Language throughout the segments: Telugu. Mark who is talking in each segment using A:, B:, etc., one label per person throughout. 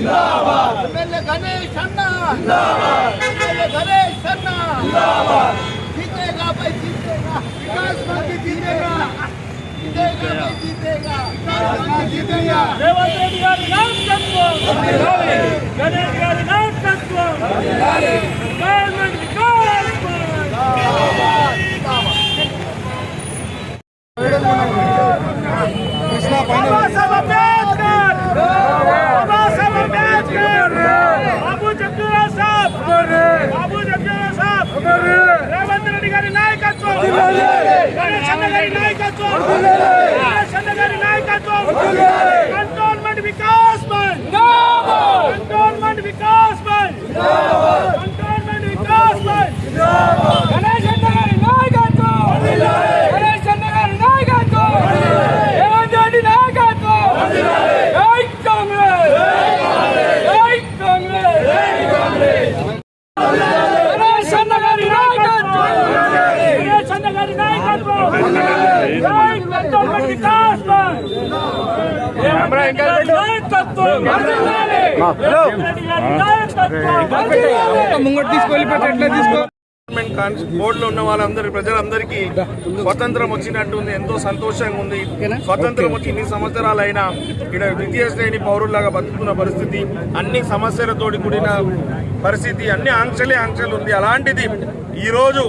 A: एमएलए गणेश अन्ना एमएलए गणेश अन्ना जीतेगा भाई जीतेगा विकास मंत्री जीतेगा जीतेगा भाई जीतेगा जीतेगा
B: रेवंत रेड्डी गारी नायकत्వం गणेश गारी नायकत्వం गवर्नमेंट विकास रेवंत रेड्डी गारी नायकत्వం गणेश अन्न गारी नायकत्వం गणेश अन्न गारी नायकत्వం कंटोनमेंट विकास बंद कंटोनमेंट विकास बंद कंटोनमेंट विकास बंद गणेश अन्न गारी नायकत्వం गणेश अन्न गारी नायकत्వం रेवंत रेड्डी नायकत्వం जय कांग्रेस जय कांग्रेस जय कांग्रेस गणेश अन्न गारी नायकत्వం गणेश अन्न गारी नायकत्వం जय कंटोनमेंट विकास बंद
C: బోర్డులో ఉన్న వాళ్ళందరి ప్రజలందరికీ స్వతంత్రం వచ్చినట్టుంది. ఎంతో సంతోషంగా ఉంది. స్వతంత్రం వచ్చి ఇన్ని సంవత్సరాలైనా ఇక్కడ ద్వితీయ శ్రేణి పౌరుల్లాగా బతుకుతున్న పరిస్థితి, అన్ని సమస్యలతోటి కూడిన పరిస్థితి, అన్ని ఆంక్షలు ఉంది. అలాంటిది ఈరోజు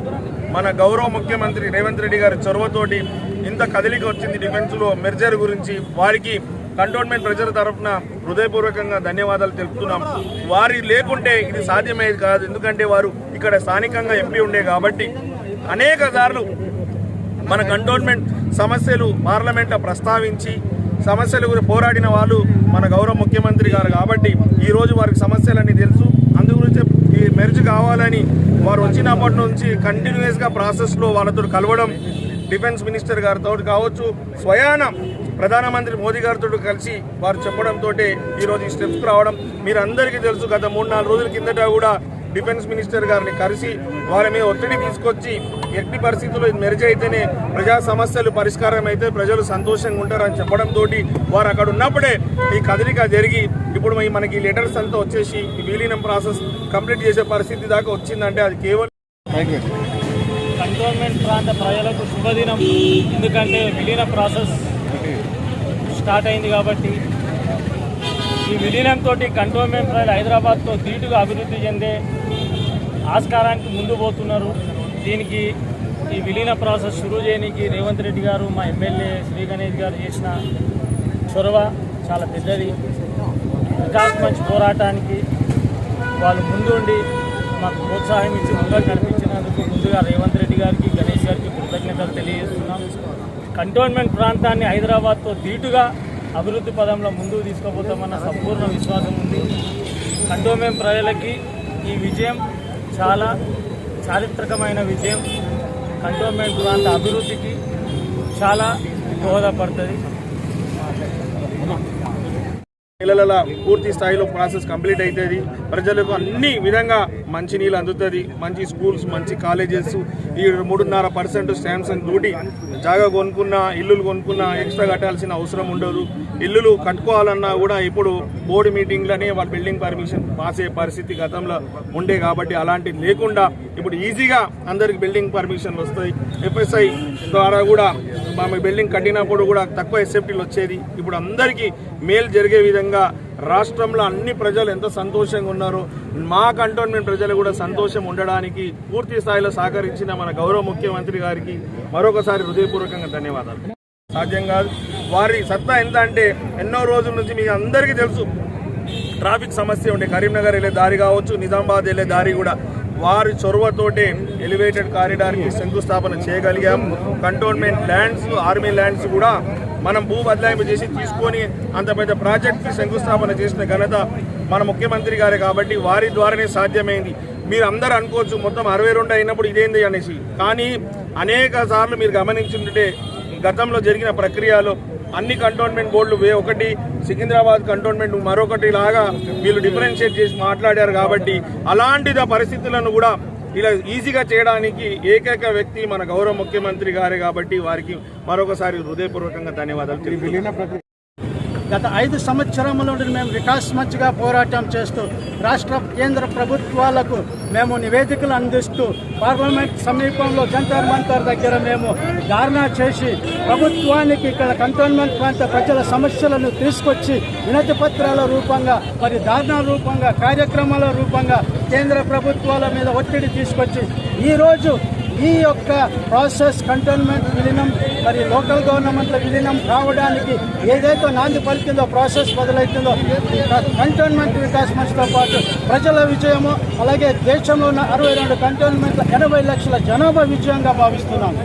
C: మన గౌరవ ముఖ్యమంత్రి రేవంత్ రెడ్డి గారి చొరవతోటి ఇంత కదలిక వచ్చింది. డిఫెన్స్లో మెర్జర్ గురించి వారికి కంటోన్మెంట్ ప్రజల తరఫున హృదయపూర్వకంగా ధన్యవాదాలు తెలుపుతున్నాం. వారి లేకుంటే ఇది సాధ్యమయ్యేది కాదు. ఎందుకంటే వారు ఇక్కడ స్థానికంగా ఎంపీ ఉండే కాబట్టి అనేక సార్లు మన కంటోన్మెంట్ సమస్యలు పార్లమెంట్లో ప్రస్తావించి సమస్యల గురించి పోరాడిన వాళ్ళు మన గౌరవ ముఖ్యమంత్రి గారు కాబట్టి ఈరోజు వారికి సమస్యలన్నీ తెలుసు. అందుగురించి ఈ మెర్జ్ కావాలని వారు వచ్చినప్పటి నుంచి కంటిన్యూస్గా ప్రాసెస్లో వాళ్ళతో కలవడం, డిఫెన్స్ మినిస్టర్ గారితో కావచ్చు, స్వయాన ప్రధానమంత్రి మోదీ గారితో కలిసి వారు చెప్పడంతో ఈరోజు ఈ స్టెప్స్కి రావడం మీరందరికీ తెలుసు. గత 3-4 రోజుల కిందట కూడా డిఫెన్స్ మినిస్టర్ గారిని కలిసి వారి మీద ఒత్తిడి తీసుకొచ్చి ఎట్టి పరిస్థితుల్లో ఇది మెర్జ్ అయితేనే ప్రజా సమస్యలు పరిష్కారం అయితే ప్రజలు సంతోషంగా ఉంటారని చెప్పడంతో వారు అక్కడ ఉన్నప్పుడే ఈ కదలిక జరిగి ఇప్పుడు మనకి లెటర్స్ అంతా వచ్చేసి ఈ విలీనం ప్రాసెస్ కంప్లీట్ చేసే పరిస్థితి దాకా వచ్చిందంటే అది కేవలం
B: కంటోన్మెంట్ ప్రాంత ప్రజలకు శుభదినం. ఎందుకంటే విలీన ప్రాసెస్ స్టార్ట్ అయింది కాబట్టి ఈ విలీనంతో కంటోన్మెంట్ ప్రజలు హైదరాబాద్తో ధీటుగా అభివృద్ధి చెందే ఆస్కారానికి ముందు పోతున్నారు. దీనికి ఈ విలీన ప్రాసెస్ షురూ చేయడానికి రేవంత్ రెడ్డి గారు, మా ఎమ్మెల్యే శ్రీ గణేష్ గారు చేసిన చొరవ చాలా పెద్దది. వికాస్ మంచి పోరాటానికి వాళ్ళు ముందుండి మాకు ప్రోత్సాహం ఇచ్చి ముందుకు నడిపించినందుకు ముందుగా రేవంత్ రెడ్డి గారికి, గణేష్ గారికి కృతజ్ఞతలు తెలియజేస్తున్నాం. కంటోన్మెంట్ ప్రాంతాన్ని హైదరాబాద్తో ధీటుగా అభివృద్ధి పదంలో ముందుకు తీసుకుపోతామన్న సంపూర్ణ విశ్వాసం ఉంది. కంటోన్మెంట్ ప్రజలకి ఈ విజయం చాలా చారిత్రకమైన విజయం. కంటోన్మెంట్ ప్రాంత అభివృద్ధికి చాలా దోహదపడుతుంది.
C: నెలల పూర్తి స్థాయిలో ప్రాసెస్ కంప్లీట్ అవుతుంది. ప్రజలకు అన్ని విధంగా మంచి నీళ్ళు అందుతుంది. మంచి స్కూల్స్, మంచి కాలేజెస్, ఈ 3.5% శాంక్షన్ తోటి జాగా కొనుక్కున్న, ఇల్లులు కొనుక్కున్న ఎక్స్ట్రా కట్టాల్సిన అవసరం ఉండదు. ఇల్లులు కట్టుకోవాలన్నా కూడా ఇప్పుడు బోర్డు మీటింగ్లోనే వాళ్ళ బిల్డింగ్ పర్మిషన్ పాస్ అయ్యే పరిస్థితి గతంలో ఉండే కాబట్టి అలాంటిది లేకుండా ఇప్పుడు ఈజీగా అందరికి బిల్డింగ్ పర్మిషన్లు వస్తాయి. ఎఫ్ఎస్ఐ ద్వారా కూడా మా బిల్డింగ్ కట్టినప్పుడు కూడా తక్కువ ఎస్ఎఫ్టీలు వచ్చేది. ఇప్పుడు అందరికీ మేలు జరిగే విధంగా రాష్ట్రంలో అన్ని ప్రజలు ఎంత సంతోషంగా ఉన్నారో మా కంటోన్మెంట్ ప్రజలు కూడా సంతోషం ఉండడానికి పూర్తి స్థాయిలో సహకరించిన మన గౌరవ ముఖ్యమంత్రి గారికి మరొకసారి హృదయపూర్వకంగా ధన్యవాదాలు. సాధ్యం కాదు. వారి సత్తా ఎంత అంటే ఎన్నో రోజుల నుంచి మీకు అందరికీ తెలుసు ట్రాఫిక్ సమస్య ఉండే. కరీంనగర్ వెళ్ళే దారి కావచ్చు, నిజామాబాద్ వెళ్ళే దారి కూడా వారి చొరవతోటే ఎలివేటెడ్ కారిడార్కి శంకుస్థాపన చేయగలిగాం. కంటోన్మెంట్ ల్యాండ్స్, ఆర్మీ ల్యాండ్స్ కూడా మనం భూ బదలాయింపు చేసి తీసుకొని అంత పెద్ద ప్రాజెక్ట్కి శంకుస్థాపన చేసిన ఘనత మన ముఖ్యమంత్రి గారే కాబట్టి వారి ద్వారానే సాధ్యమైంది. మీరు అందరూ అనుకోవచ్చు మొత్తం 62 అయినప్పుడు ఇదేంది అనేసి, కానీ అనేక సార్లు మీరు గమనించుంటే గతంలో జరిగిన ప్రక్రియలో అన్ని కంటోన్మెంట్ బోర్డులు ఒకటి, సికింద్రాబాద్ కంటోన్మెంట్ మరొకటి లాగా వీళ్ళు డిఫరెన్షియేట్ చేసి మాట్లాడారు కాబట్టి అలాంటి పరిస్థితులను కూడా ఇలా ఈజీగా చేయడానికి ఏకైక వ్యక్తి మన గౌరవ ముఖ్యమంత్రి గారే కాబట్టి వారికి మరొకసారి హృదయపూర్వకంగా ధన్యవాదాలు.
D: గత 5 సంవత్సరముల నుండి మేము వికాస్ మంచిగా పోరాటం చేస్తూ రాష్ట్ర కేంద్ర ప్రభుత్వాలకు మేము నివేదికలు అందిస్తూ పార్లమెంట్ సమీపంలో జంతర్ మంతర్ దగ్గర మేము ధారణ చేసి ప్రభుత్వానికి ఇక్కడ కంటోన్మెంట్ ప్రాంత ప్రజల సమస్యలను తీసుకొచ్చి వినతి పత్రాల రూపంగా మరి ధారణ రూపంగా కార్యక్రమాల రూపంగా కేంద్ర ప్రభుత్వాల మీద ఒత్తిడి తీసుకొచ్చి ఈరోజు ఈ యొక్క ప్రాసెస్ కంటోన్మెంట్ విలీనం మరి లోకల్ గవర్నమెంట్ల విలీనం కావడానికి ఏదైతే నాంది పలికిందో ప్రాసెస్ మొదలవుతుందో కంటోన్మెంట్ వికాస్ మంచ్తో పాటు ప్రజల విజయము అలాగే దేశంలో ఉన్న 62 కంటోన్మెంట్ల 80 లక్షల జనాభా విజయంగా భావిస్తున్నాం.